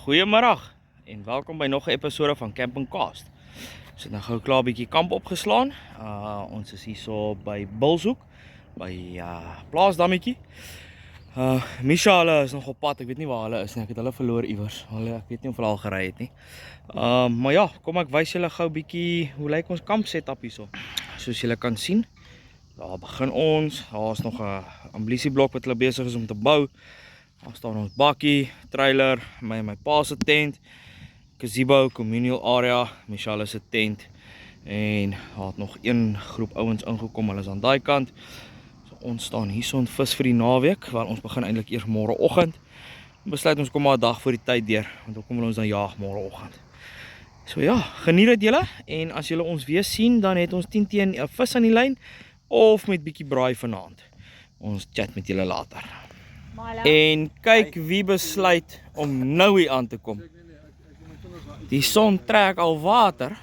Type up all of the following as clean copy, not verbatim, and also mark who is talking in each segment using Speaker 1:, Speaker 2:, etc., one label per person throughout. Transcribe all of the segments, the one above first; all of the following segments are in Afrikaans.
Speaker 1: Goeiemiddag en welkom by nog 'n episode van Camping Cast. Ons het nou gou klaar 'n bietjie kamp opgeslaan. Ons is hierso by Bulshoek by Plaasdammetjie. Misha hulle is nog op pad. Ek weet nie waar hulle is nie. Ek het hulle verloor iewers. Ek weet nie of hulle al gery het nie. Maar ja, kom ek wys julle gou 'n bietjie hoe lyk ons kamp setup hierso. Soos julle kan sien, daar begin ons. Daar's nog 'n amblisieblok wat hulle besig is om te bou. Daar staan ons bakkie, trailer, my pa se tent, gazebo, communal area, Michelle se tent en daar het nog een groep ouens ingekom, hulle is aan daai kant. So ons staan hierso en vis vir die naweek, waar ons begin eintlik eers môreoggend. Besluit ons kom maar 'n dag voor die tyd deur, want dan kom ons dan jaag môreoggend. So ja, geniet dit julle en as julle ons weer sien, dan het ons 10 teen 'n vis aan die lyn of met bietjie braai vanaand. Ons chat met julle later. En kyk wie besluit om nou hier aan te kom. Die son trek al water.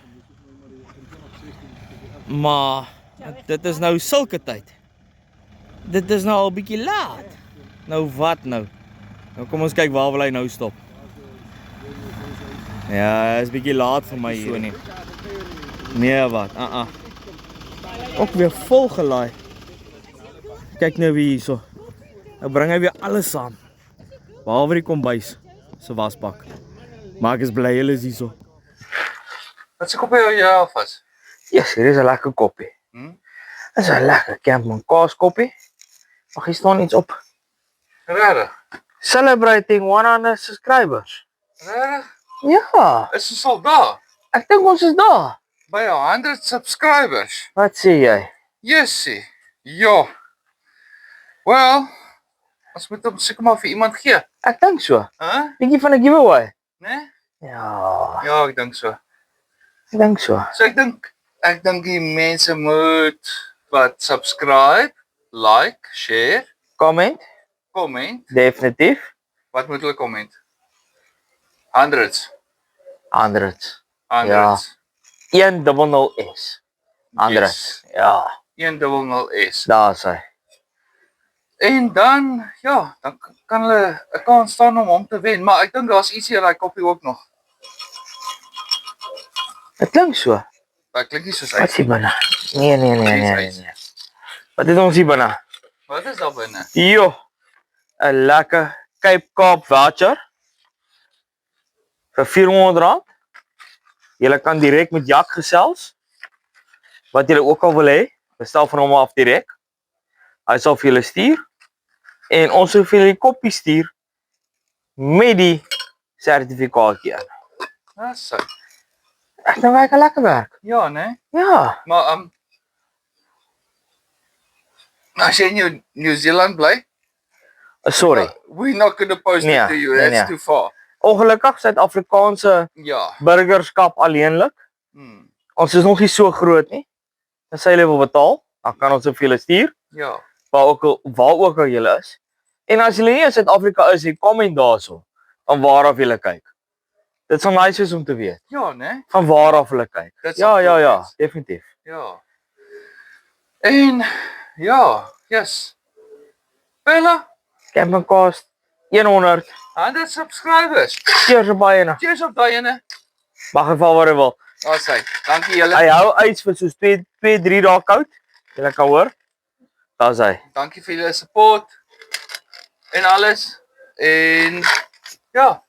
Speaker 1: Maar dit is nou sulke tyd. Dit is nou al bietjie laat. Nou wat nou? Nou kom ons kyk waar wil hy nou stop. Ja, is bietjie laat vir my hier nie. Nee wat? Ook weer vol gelaai. Kyk nou wie hierso. Nou bring hy weer alles saam. Behalwe die kombuis se wasbak. Maar ek is bly hulle is hierso.
Speaker 2: Wat se koppie hou jy alvas?
Speaker 3: Yes, hier is 'n lekker koppie. Dit is 'n lekker Camping Cast koppie. Mag hier staan iets op.
Speaker 2: Regtig?
Speaker 3: Celebrating 100 subscribers.
Speaker 2: Regtig?
Speaker 3: Ja,
Speaker 2: Is ons al daar?
Speaker 3: ek dink ons is daar.
Speaker 2: By 100 subscribers.
Speaker 3: Wat sê jy?
Speaker 2: Jessie. Ja. Wel, ons moet hom seker maar vir iemand gee.
Speaker 3: Ek dink so.
Speaker 2: Hè?
Speaker 3: Bietjie van 'n giveaway.
Speaker 2: Nee?
Speaker 3: Ja,
Speaker 2: Ja, ek dink so.
Speaker 3: ek dink so.
Speaker 2: So ek dink die mense moet wat subscribe, like, share,
Speaker 3: Comment,
Speaker 2: comment.
Speaker 3: definitief.
Speaker 2: Wat moet hulle comment? Hundreds.
Speaker 3: 100.
Speaker 2: Hundreds.
Speaker 3: 100 is. 100.
Speaker 2: Yes.
Speaker 3: Ja,
Speaker 2: 100S.
Speaker 3: daar is hy.
Speaker 2: En dan, ja, dan kan hulle 'n kans staan om hom te wen, maar ek dink daar's ietsie in daai koppie ook nog.
Speaker 3: Ek dink so.
Speaker 2: Dit klink nie soos
Speaker 3: Wat
Speaker 2: hy.
Speaker 3: is hier binne? Nee. Wat het ons hier binne?
Speaker 2: Wat is daar binne?
Speaker 3: Jo, 'n lekker Cape Kaap voucher vir R400. Julle kan direk met Jak gesels. Wat julle ook al wil hê, bestel van hom af direk. Hy sal vir julle stuur en ons sal vir julle die koppie stuur met die sertifikaatjie in.
Speaker 2: Dis
Speaker 3: Ek dink hy kan lekker werk.
Speaker 2: ja, né?
Speaker 3: Ja,
Speaker 2: Maar as jy in New Zealand bly,
Speaker 3: sorry.
Speaker 2: we're not going to post
Speaker 3: Nee,
Speaker 2: it to you.
Speaker 3: nee,
Speaker 2: That's
Speaker 3: nee.
Speaker 2: too far.
Speaker 3: Ongelukkig Suid-Afrikaanse
Speaker 2: Ja.
Speaker 3: burgerskap alleenlik.
Speaker 2: Hmm.
Speaker 3: Ons is nog nie so groot nie. As jy wil betaal, dan kan ons dit vir julle stuur.
Speaker 2: Ja.
Speaker 3: Waar ook al julle is. En as julle nie in Suid-Afrika is, comment daarso van waar af julle kyk. Dit sal nice wees om te weet
Speaker 2: Ja, né?
Speaker 3: van waar af julle kyk.
Speaker 2: Dit
Speaker 3: Ja,
Speaker 2: sal
Speaker 3: ja,
Speaker 2: goed wees.
Speaker 3: definitief.
Speaker 2: Ja. En ja, yes. Bella,
Speaker 3: Camping Cast 100.
Speaker 2: 100 subscribers.
Speaker 3: Cheers op baie ene.
Speaker 2: Cheers op daai ene.
Speaker 3: Mag geval waar hy wil.
Speaker 2: Daar's hy. Dankie julle.
Speaker 3: Hy hou uit vir soos 2-3 dae koud. Julle kan hoor. Daar's hy.
Speaker 2: Dankie vir julle support en alles. En ja.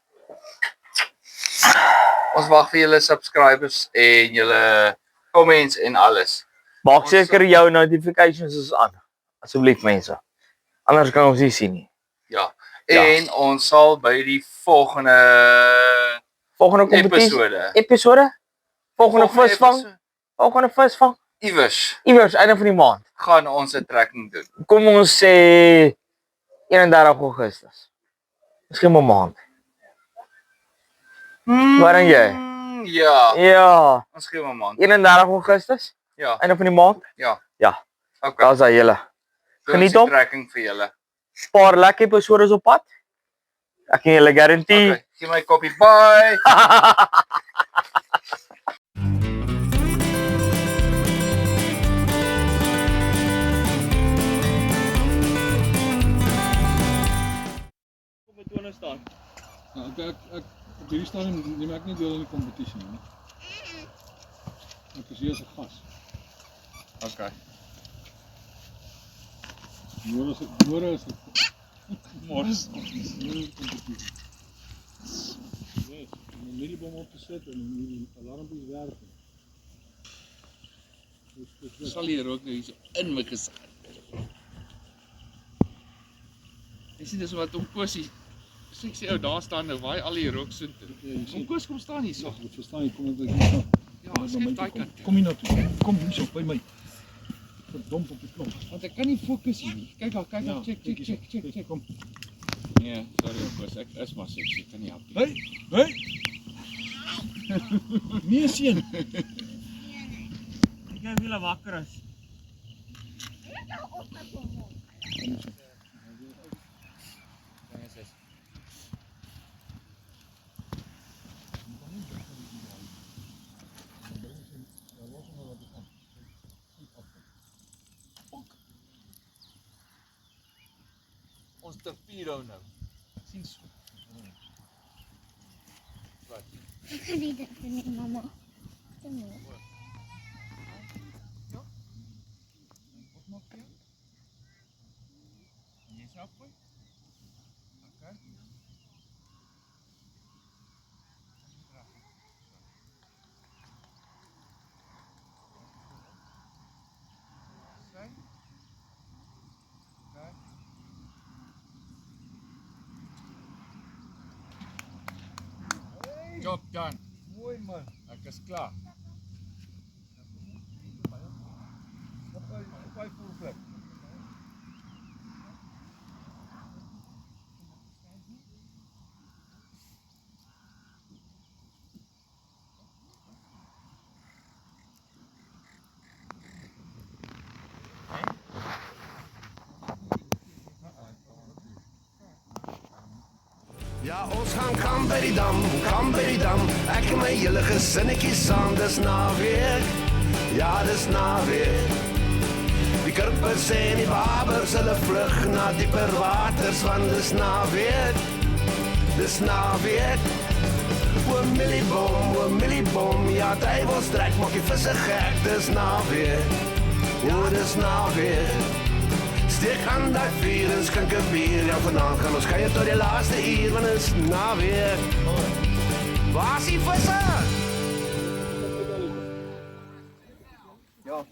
Speaker 2: Ons wag vir julle subscribers en julle comments en alles.
Speaker 3: Maak seker jou notifications is aan. Asseblief mense. Anders kan ons nie sien nie.
Speaker 2: Ja.
Speaker 3: Ja.
Speaker 2: En ons sal by die volgende
Speaker 3: Volgende kompetisie. Episode. Volgende visvang.
Speaker 2: episode,
Speaker 3: Volgende visvang.
Speaker 2: Iewers
Speaker 3: Einde van die maand.
Speaker 2: gaan ons 'n trekking doen.
Speaker 3: Kom ons sê 31 Augustus. Miskien 'n maand. Waar dan jy?
Speaker 2: Ja,
Speaker 3: Ja,
Speaker 2: ons gee hom 'n maand.
Speaker 3: 31 Augustus.
Speaker 2: Ja,
Speaker 3: Einde van die maand.
Speaker 2: ja.
Speaker 3: Ja.
Speaker 2: Okay.
Speaker 3: Daar's hy julle.
Speaker 2: Doen
Speaker 3: geniet
Speaker 2: ons die
Speaker 3: hom.
Speaker 2: trekking vir julle.
Speaker 3: Paar lekker episodes op pad. Ek kan julle garandeer.
Speaker 2: Okay, gee my koppie. Bye.
Speaker 1: Kom met tone staan.
Speaker 4: Ja, ek Op hierdie stadium neem ek nie deel in die kompetisie nie. Ek is hier as 'n gas.
Speaker 2: Okay.
Speaker 4: Môre is dit.
Speaker 2: Môre is
Speaker 4: Kompetisie. Yes, om 'n mieliebom op te sit en om die alarmpies werk.
Speaker 2: sal hier ook nou hier in my gesig. Jy sien dis wat om Kosie. Ek sê ou daar staan nou waai al die rook so toe. Om Koos kom staan hier so.
Speaker 4: Ek verstaan jy kom net hier staan.
Speaker 2: Ja, skep daai kant.
Speaker 4: Kom hier na toe. Kom hier so by my. Verdomp op die klomp.
Speaker 2: Want ek kan nie fokus hier nie. Kyk daar, kyk daar,
Speaker 4: Ja,
Speaker 2: check.
Speaker 4: Kom.
Speaker 2: Nee, sorry Koos, ek is maar seks, ek kan nie help nie.
Speaker 4: Hey. Nee seun.
Speaker 3: Ek wil wakker is.
Speaker 2: Ons torpedo nou. Sien so. Wat?
Speaker 5: Ik ga niet doen, mama. Kom maar.
Speaker 2: Wat maak jy? En jy self gooi? Okay. Job done.
Speaker 4: Mooi man.
Speaker 2: Ek is klaar.
Speaker 4: Op hy voelplek.
Speaker 6: Ja, ons gaan kam by die dam. Ek en my hele gesinnetjie saam, dis naweek. Ja, dis naweek. Die kurpers en die babers, hulle vlug na dieper waters, want dis naweek. Dis naweek. O mieliebom, ja, duiwels trek, maak die visse gek, dis naweek. O, dis naweek. Steek aan dat vuur en skink 'n bier. Ja, vanaand gaan ons kuier tot die laaste uur, want dit is naweek. Waar is die visse?
Speaker 2: Ja.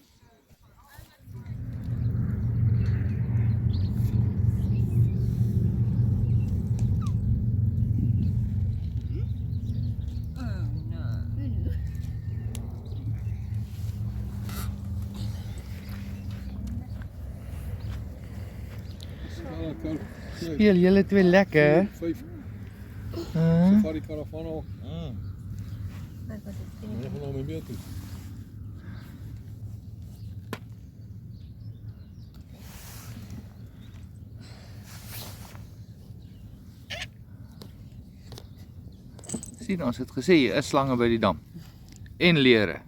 Speaker 1: Speel julle twee lekker?
Speaker 4: 5 safari karavaan al. Nog nou mee beter.
Speaker 2: Sien, ons het gesê hier is slange by die dam. En leere.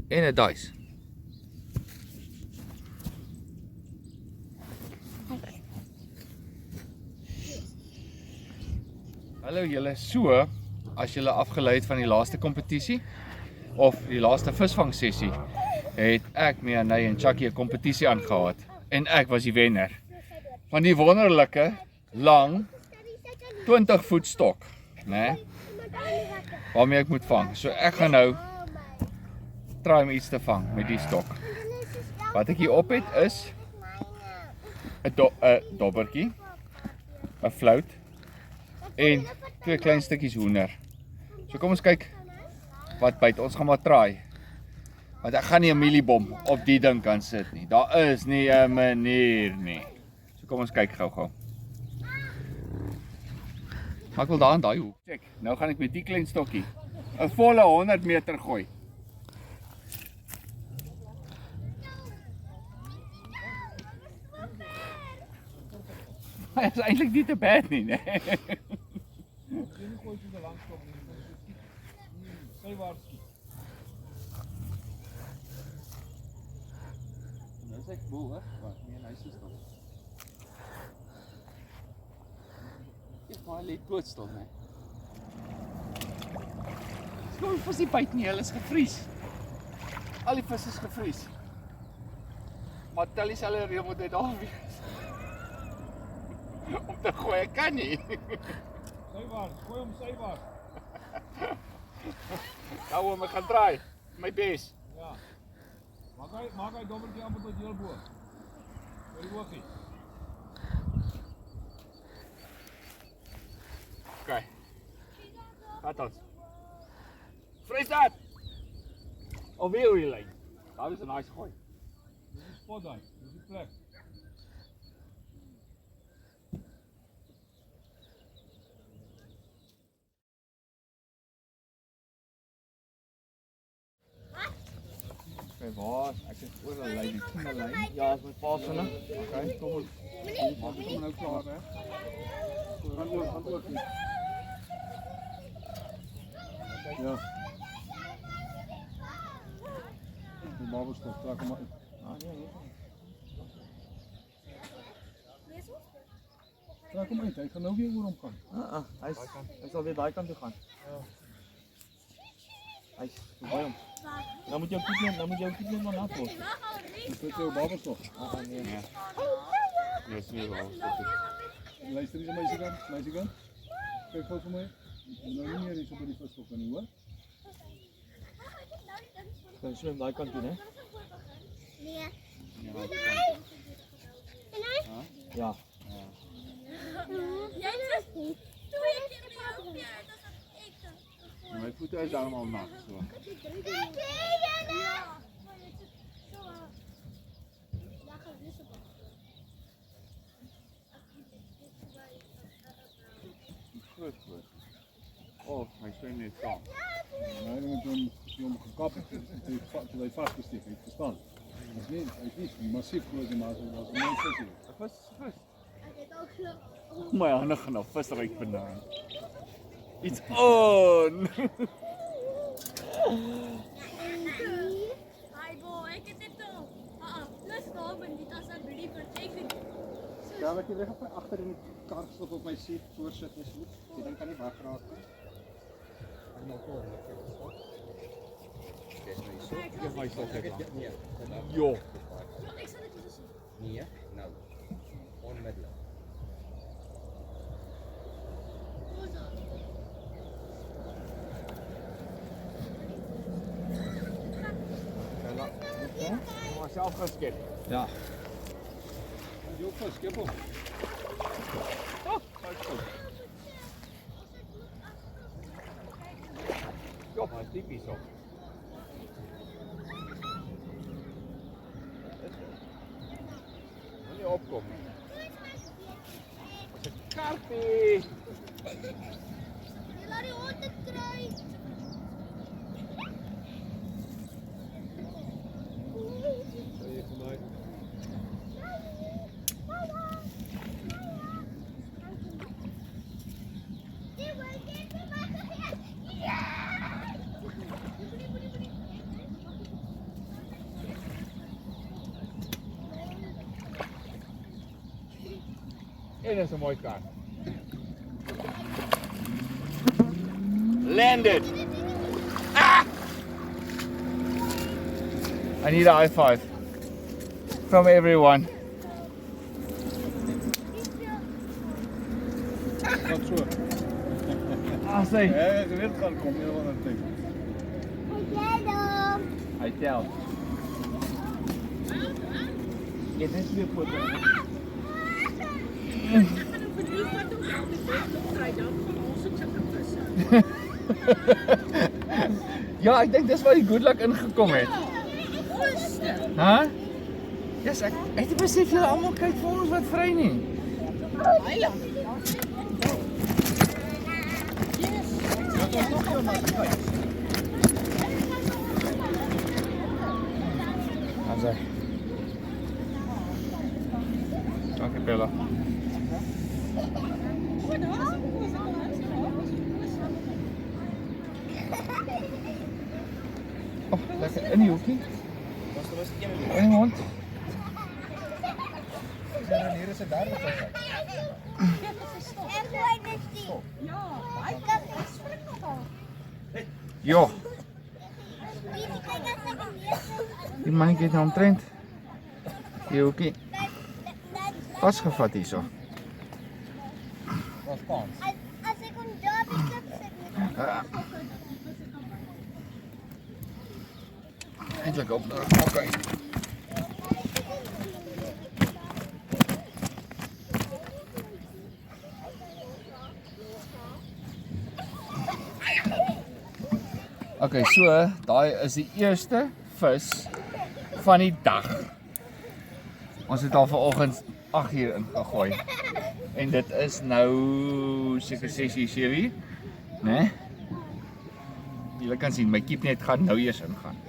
Speaker 2: En 'n duis. Hallo julle, so as julle afgelei het van die laaste kompetisie of die laaste visvangsessie, het ek, Mianay en Chucky 'n kompetisie aangehad en ek was die wenner van die wonderlike lang 20 voet stok, né? Waarmee ek moet vang. So ek gaan nou try om iets te vang met die stok. Wat ek hier op het is 'n dobbertjie, 'n flout en 2 klein stukkies hoender. So kom ons kyk wat byt. Ons gaan maar try. Want ek gaan nie 'n mieliebom op die ding kan sit nie. Daar is nie 'n manier nie. So kom ons kyk gou-gou. Maar ek wil daar in daai hoek. Check. Nou gaan ek met die klein stokkie 'n volle 100 meter gooi. Maar is eintlik nie te bad nie, né? Nou is ek bo, hoor. Wat? Nee, hy is stop. Maar hy lê doodstil, né? Skoon vis die byt nie, hulle is gevries. Al die vis is gevries. Maar Tilly sal reël moet hy daar wees. Om te gooi, ek kan nie.
Speaker 4: Sywaarts, gooi hom sywaarts.
Speaker 2: Nou oom, ek gaan draai. My bes.
Speaker 4: Ja. Maak hy dobbeltjie amper tot heel bo. Oor die oogie.
Speaker 2: Okay. Gaat ons. Vrystaat! Alweer oor die lyn. Daar is 'n nice gooi.
Speaker 4: Dis die spot daai, dis die plek.
Speaker 2: Okay, waar? Ek is oor 'n lyn, die lyn.
Speaker 1: Ja, is my pa se nou.
Speaker 2: Okay, kom ons. Maak dit nou klaar, hè.
Speaker 4: Gaan oor. Ja. Die babel stop, trek hom uit. Trek hom uit, hy gaan nou weer oor hom gaan.
Speaker 1: Hy sal weer daai kant toe gaan. Hy is verby hom. Dan moet jou kiet net maar nat word.
Speaker 4: Dis net jou babel stop.
Speaker 1: Nee.
Speaker 2: Dis nie waar.
Speaker 4: Luister eens meisie kant. Kyk gou vir my. Nou nie meer iets op die visstop nie, hoor.
Speaker 1: Dan swem daai kant toe, né?
Speaker 5: Nee.
Speaker 1: Ja.
Speaker 5: Jij zegt niet. 2 keer bij jou meer, dat is ik.
Speaker 2: My voete is allemaal nat, so.
Speaker 5: Ja.
Speaker 2: Goed. Oh, hy swem net saam.
Speaker 4: Nee, dan moet hom gekap het, toe hy vasgesteek het, verstaan? Hy is nie massief groot nie, maar as 'n mens visie.
Speaker 2: Vis. My hande gaan nou vis ryk banaan. It's on!
Speaker 5: Hi boy, ik heb dit al. Let's go, ben dit as 'n bietjie verteken.
Speaker 7: Ja, wat jy reg op agter in die kar stop op my seat voorsit asseblief. Jy dink kan nie wegraak nie. Ek nou kom, ek het gestop.
Speaker 2: Geef my stok net aan.
Speaker 7: Nee.
Speaker 2: Jo.
Speaker 5: Ja, ik zal het eens zien.
Speaker 7: Nee, nou. Onmiddellik.
Speaker 2: Maar self gaan skep.
Speaker 1: Ja.
Speaker 4: Jou vis, skep hom.
Speaker 2: Ja, maar typisch op. Moet nie opkom nie. Dis 'n karpie.
Speaker 5: Je laat die hond het krijgen.
Speaker 2: En dis 'n mooi kaart. Landed. Ah! I need a high five from everyone.
Speaker 4: Wat so.
Speaker 2: I say,
Speaker 4: Ja, jy weet gaan kom, jy wil net ding.
Speaker 2: I tell. Dit is weer foto. Ja, ek dink dis waar die good luck ingekom het. Hæ? Yes, ek het nie besef julle almal kyk vir ons wat vry nie. Dankie. Dankie Bella. Oh, lekker in die hoekie. En hond.
Speaker 7: Hier is 'n derde vis.
Speaker 5: En gooi net die
Speaker 2: Ja. Die mannetjie het nou omtrent die hoekie vasgevat hierso.
Speaker 5: As ek hom daar by klip sit met
Speaker 2: Eintlik op. Okay. Okay, so daai is die eerste vis van die dag. Ons het al vanoggend 8uur ingegooi. En dit is nou seker 6uur, 7uur, né? Julle kan sien my kiepnet gaan nou eers ingaan.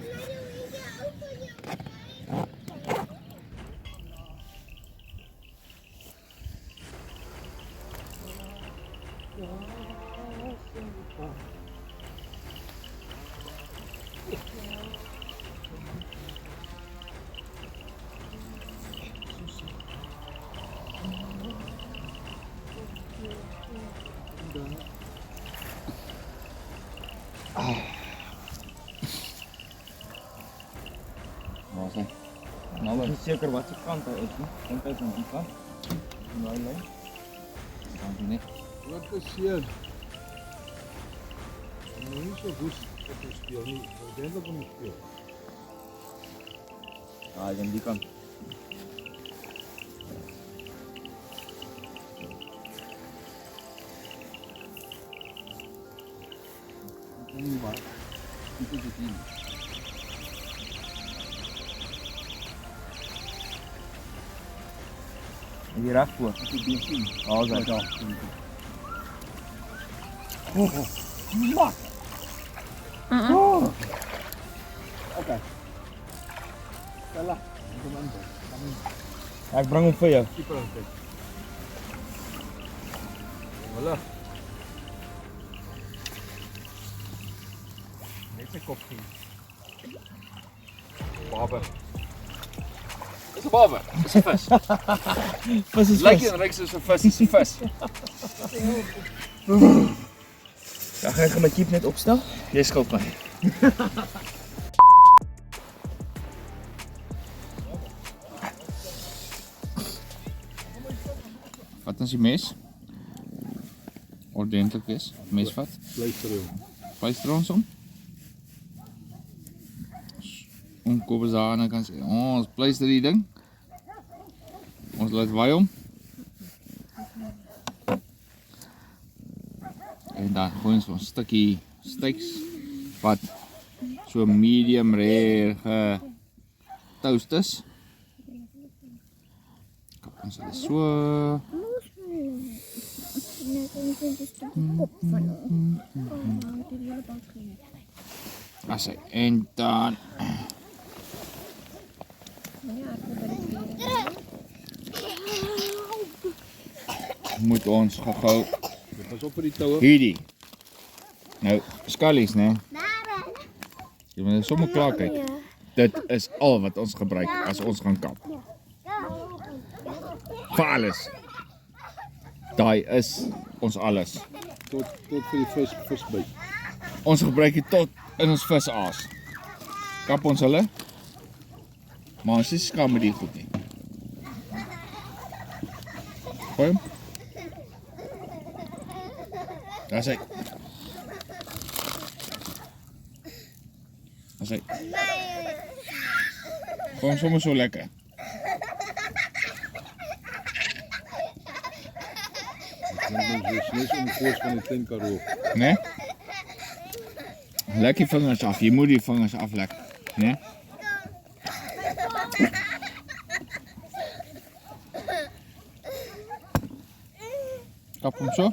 Speaker 3: Nou ben ik zeker wat je kant uit is. Kant uit aan die kant. Nou, nee. Kant niet.
Speaker 4: Wat is hier? Nou, niet zo goed op het speel, niet. Ik denk dat we niet spelen.
Speaker 3: Ah, aan die kant.
Speaker 4: Niet waar. Niet is het hier.
Speaker 3: Hier recht voor.
Speaker 4: Ik heb die zien.
Speaker 3: Oh, dat.
Speaker 4: Ja. Oké. Stella.
Speaker 3: Ja, ik breng hem voor jou.
Speaker 4: Keeper aan het. Voilà. Net zijn kop ging. Barber.
Speaker 2: Dis 'n barber, dis 'n vis.
Speaker 3: Vis is
Speaker 2: Lyk
Speaker 3: vis.
Speaker 2: en ryk soos 'n vis, dis 'n vis.
Speaker 3: Ja, ga ik mijn keep net opstel?
Speaker 2: Jy skuld my. Wat is die mes? Ordentlik is. Mes vat. Pleister ons om. Kom eens aan en kan sê, ons pleister die ding. Ons laat waai om. En dan gooi ons 'n stukkie steaks wat so medium rare getoast is. Kap ons dit so. Asai, en dan moet ons gou
Speaker 4: Pas op vir die toue.
Speaker 2: hierdie. Nou, skallies, né? Jy moet sommer klaar kyk. Dit is al wat ons gebruik as ons gaan kap. Vir alles. Daai is ons alles.
Speaker 4: Tot vir die visbyt.
Speaker 2: Ons gebruik dit tot in ons visaas. Kap ons hulle. Maar ons is skaam met die goed nie. Gooi hom. Daar is hy. Daar is hy. Gooi hom sommer so lekker.
Speaker 4: Dan doen ze snees om de koers van de 10 Karoo.
Speaker 2: Né? Lek die vingers af. Jy moet die vingers aflek, né? Kap hom so.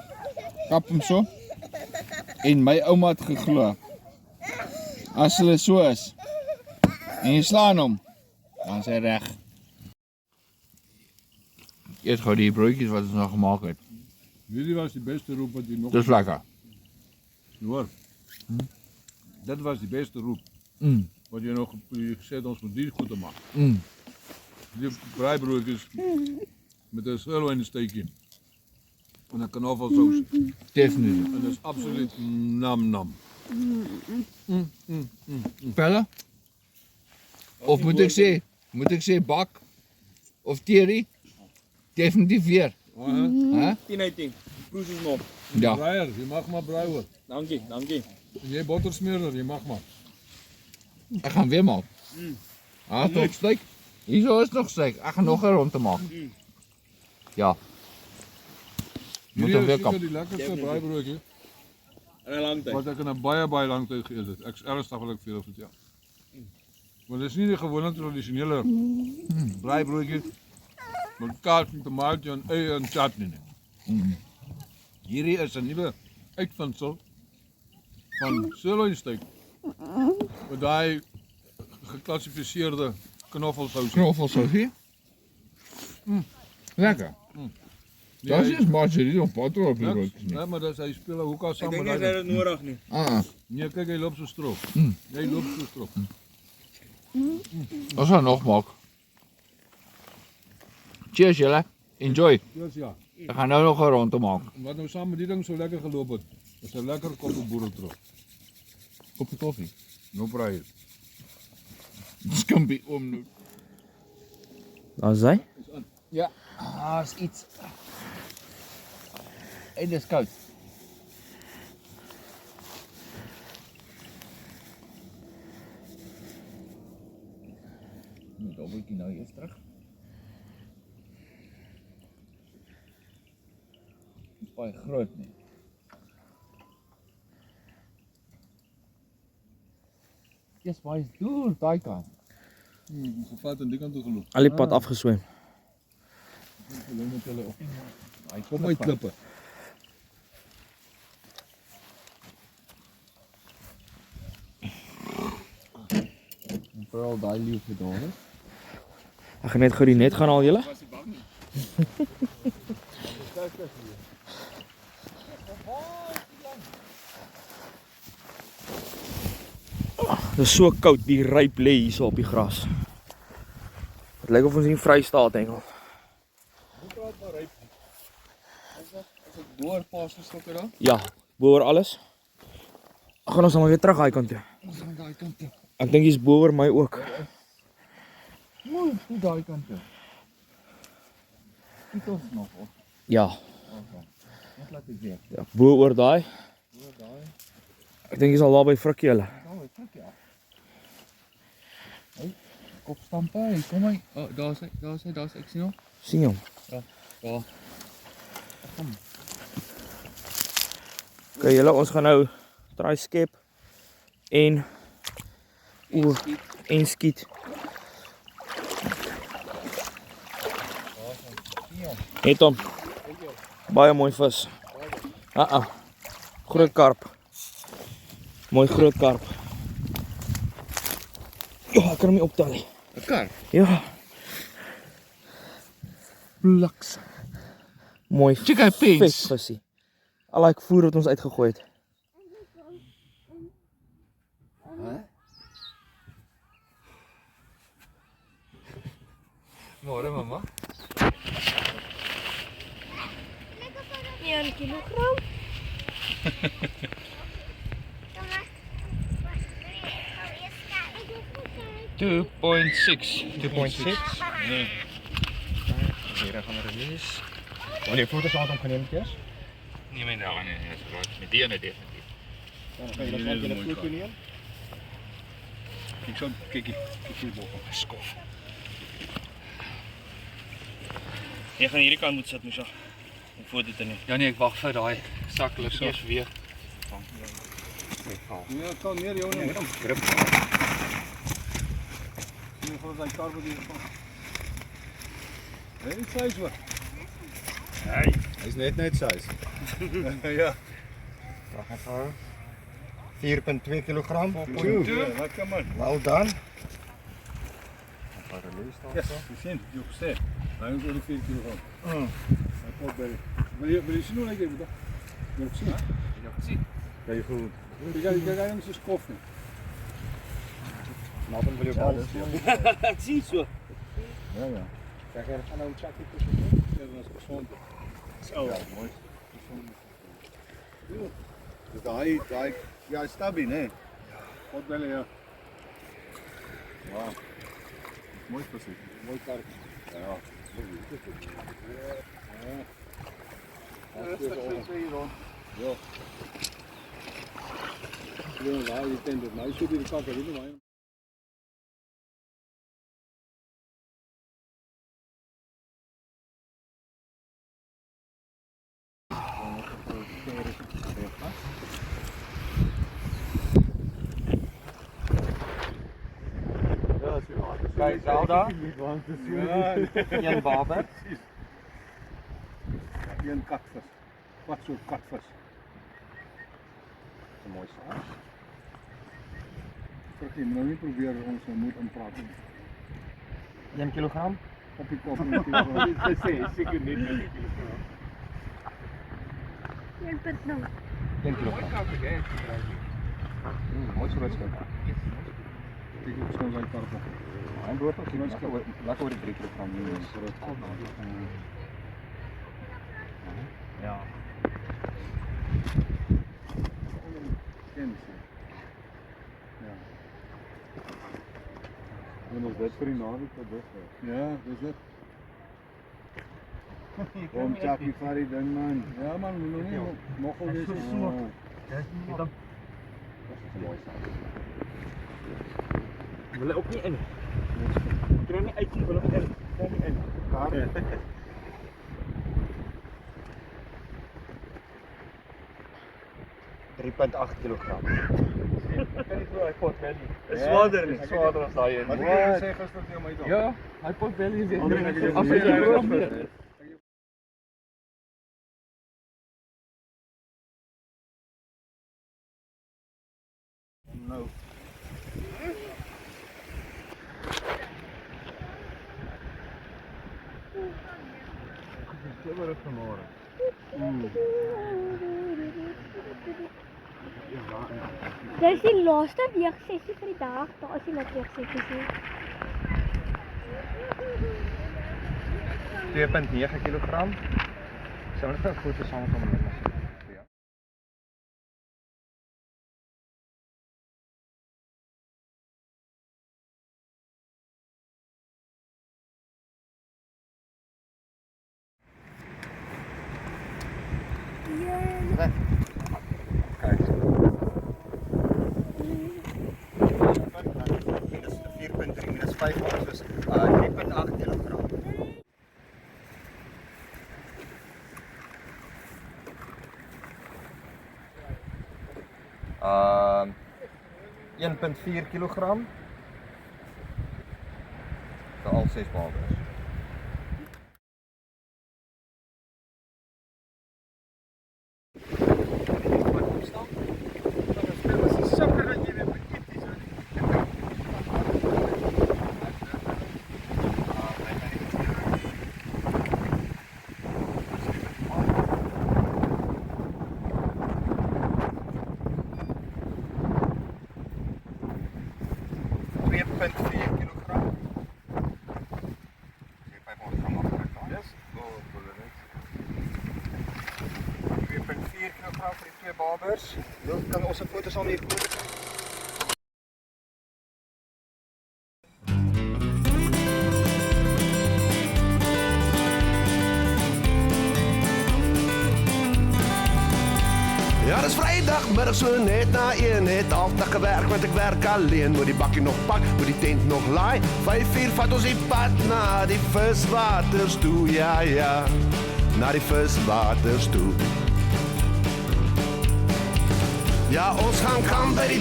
Speaker 2: Kap hom so. En my ouma het geglo. As hulle so is en jy slaan hom, dan is hy reg. Eet gou die broodjies wat ons nog gemaak het.
Speaker 4: Jullie was die beste roep wat je nog...
Speaker 2: Dis lekker.
Speaker 4: Hoor. Dat was die beste roep. Wat je nog gezegd ons met die goed te maken. Die breibroodjes met een sirloin steekje. En een knoffelsaus.
Speaker 2: Definitief.
Speaker 4: En dat is absoluut nam nam. Pelle? Of moet ik zeggen bak? Of Thierry? Definitief weer. Hè?
Speaker 1: 10 uit 10. Proes is nog.
Speaker 4: Ja.
Speaker 8: Breier, je mag maar breien.
Speaker 1: Dankie, dankie.
Speaker 8: Jij bottersmeerder, je mag maar.
Speaker 4: Ik ga hem weer maken. Ah, toch steek. Hier is nog steek. Ik ga nog een rond te maken. Ja. Moet hem weer
Speaker 8: Hier is
Speaker 4: kap.
Speaker 8: die lekkerste breibroodje.
Speaker 1: En een lang tijd.
Speaker 8: Wat ik in een baie lang tijd geëet het. Ek is ernstig wil ek veel of het ja. Maar dit is niet de gewone traditionele breibroodje. Met kaas en tomaatje en ei en chutney. Hierdie is 'n nuwe uitvindsel van sirloin steak. Met daai geklassifiseerde knoffelsous.
Speaker 4: Knoffelsaus hier. Lekker. Dat is margarine of butter op je
Speaker 8: Ja,
Speaker 4: brood.
Speaker 8: ja, maar dat hy speel ook al
Speaker 1: Ik
Speaker 8: samen
Speaker 1: denk
Speaker 8: met
Speaker 1: niet dat het nodig nu.
Speaker 4: Ah,
Speaker 8: Nee, kyk hy loop so stroop. Hy loop so stroop.
Speaker 4: dat is wel nog mak. Cheers jullie. Enjoy.
Speaker 8: Dus ja,
Speaker 4: Ik ga nou nog een rond te maken.
Speaker 8: wat nou saam met die ding so lekker geloop het. Is 'n lekker koppel boerentrop.
Speaker 4: Kopje koffie.
Speaker 8: No braai.
Speaker 4: Scampy om nu.
Speaker 1: Wat is hij?
Speaker 4: Ja, is iets. En dat is koud. Moet dobbeltje nou eerst terug. Het is baie groot nie. Yes, waar is deur daai kant?
Speaker 8: Gevat aan die kant toe geloop.
Speaker 1: Al die pad afgezwemd.
Speaker 8: Hulle met hulle op.
Speaker 4: Hy
Speaker 8: Kom uit klippe.
Speaker 4: Vooral daai liefde daar. Hè?
Speaker 1: Ik ga net gou die net gaan al jullie. Het is so koud, die ryp lê hier so op die gras. Het lyk of ons in Vrystaat hengel.
Speaker 4: Boor paasstokke daar.
Speaker 1: Ja, boor alles. Gaan ons dan maar weer terug daai kant toe.
Speaker 4: Ons gaan daai kant toe.
Speaker 1: Ek dink hier's boor my ook.
Speaker 4: Mooi, hoe daai kant toe. Dit ons nog hoor.
Speaker 1: Ja,
Speaker 4: Net laat ek weer.
Speaker 1: ja bo oor daai.
Speaker 4: Boor daai.
Speaker 1: Ek dink hier's al daar by Frikkie hulle.
Speaker 4: Nou, ek trek ja. Hey, kopstampe, hey, kom hy. Oh, daar's hy, ek sien hom.
Speaker 1: Sien jy hom?
Speaker 4: Daar.
Speaker 1: OK, julle, ons gaan nou try skep en en skiet. Het hom. Baie mooi vis. Groot karp. Mooi groot karp. Ja, ek kan hom nie optel nie.
Speaker 4: 'n Kar.
Speaker 1: Ja,
Speaker 4: Laks.
Speaker 1: mooi
Speaker 4: Check hy pens.
Speaker 1: vis visie. Al daai voer wat ons uitgegooi het.
Speaker 4: Môre mamma.
Speaker 5: 1 kilogram.
Speaker 4: 2.6.
Speaker 7: 2.6.
Speaker 1: Nee.
Speaker 7: Hier gaan we release. Wil jy foto's aan hom geneem het eers?
Speaker 8: Nee, my nou nee, is reg. Met die ene definitief.
Speaker 7: Dan gaan jy net 'n foto neem.
Speaker 8: Kyk so, kyk hier bo op skof.
Speaker 1: Jy gaan hierdie kant moet sit, Musa. Om foto te neem.
Speaker 2: Ja nee, ek wag vir daai saklus eers weer.
Speaker 8: Nee, kan meer jou nie.
Speaker 7: Grip.
Speaker 8: Nee, vir daai kar wat hier van. Hey, size wat.
Speaker 7: Hy's net size.
Speaker 8: Ja.
Speaker 7: Wag net gou. 4.2 kg.
Speaker 8: Lekker man.
Speaker 7: Well done.
Speaker 8: Yes, jy sien, jy gesê. Hy is oor die 4 kg. Hy kom by. Wil jy sien hoe hy dit doen? Jy sien?
Speaker 2: Ja, sien.
Speaker 8: Ja, jy goed. Jy gaan ons skof nie.
Speaker 7: Marvin wil jou bal speel.
Speaker 1: Ek sien so.
Speaker 8: Ja, ja.
Speaker 7: Kijk, er gaan nou een chakkie tussen.
Speaker 8: Ja, dat is gezond.
Speaker 7: Ja, mooi.
Speaker 8: Dus daai
Speaker 7: Ja, stabby, né?
Speaker 8: Potbelle, ja. Wauw. Mooi precies.
Speaker 7: Mooi karp.
Speaker 8: Ja.
Speaker 7: Ja. Ja, je kent het. Nou, je zit hier de kakker in, maar.
Speaker 1: Kijk, Zelda.
Speaker 7: Ja,
Speaker 1: Een baber.
Speaker 7: een katvis. Wat soort katvis?
Speaker 1: Een mooi saus.
Speaker 7: Kijk, je moet nou niet proberen onze moed aan praten.
Speaker 1: 1 kilogram.
Speaker 7: Op je kop.
Speaker 2: Seker nie.
Speaker 1: 1 kilogram. Mooi groot stuk.
Speaker 7: Kijk op zo'n zijn karp.
Speaker 1: En brood ook lekker oor die 3 kilogram. Ja.
Speaker 7: Ken ze. Ja. En is dit vir die naweek wat dis? Ja, dis dit. Kom Jackie vat die ding man. Ja man, moet nie nogal wees.
Speaker 1: Dit dan. Mooi saus. Wil hy ook nie in? Kry nie uit nie, wil hom in. Kom in.
Speaker 7: Kaart.
Speaker 1: 3.8 kilogram.
Speaker 2: Kan nie glo hy Potbelly.
Speaker 1: Dis swaarder nie.
Speaker 2: Swaarder as daai een.
Speaker 7: Wat het jy gesê gister teen my dan?
Speaker 2: Ja, hy Potbelly is
Speaker 7: Ander ek het
Speaker 2: af
Speaker 7: meer
Speaker 2: en toe
Speaker 7: as
Speaker 2: meer.
Speaker 7: Nou.
Speaker 2: Klibberig vanmôre.
Speaker 5: Dis die laaste weegsessie vir die dag. Daar is die net weegsessie.
Speaker 1: 2.9 kilogram. Sou net 'n goeie saamkom met my. Kijk. Minus 4.3 minus 5 dus 3.8 kilogram. Uh, 1.4 kilogram. Vir al 6 babers. Vir die 2 babers. Dan kan ons 'n foto saam hier kom.
Speaker 6: Ja, dis Vrydagmiddag so net na 1, het altyd gewerk want ek werk alleen. Moet die bakkie nog pak, moet die tent nog laai. 5:00 vat ons die pad na die viswaters toe, ja ja. Na die viswaters toe. Ja, ons gaan kamp by die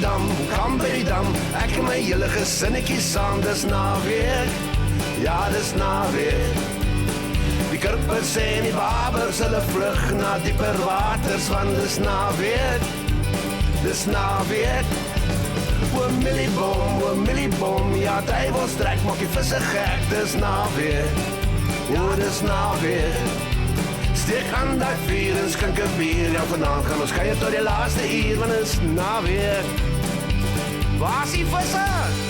Speaker 6: dam, ek en my hele gesinnetjie saam, dis naweek, ja dis naweek. Die kurpers en die babers, hulle vlug na dieper waters, want dis naweek, dis naweek. O Milliebom, ja duivels trek, maak die visse gek, dis naweek, o dis naweek. Steek aan die vuur en skink 'n bier. Ja, vanaand gaan ons kuier tot die laaste uur, want is naweek. Waar is die visse?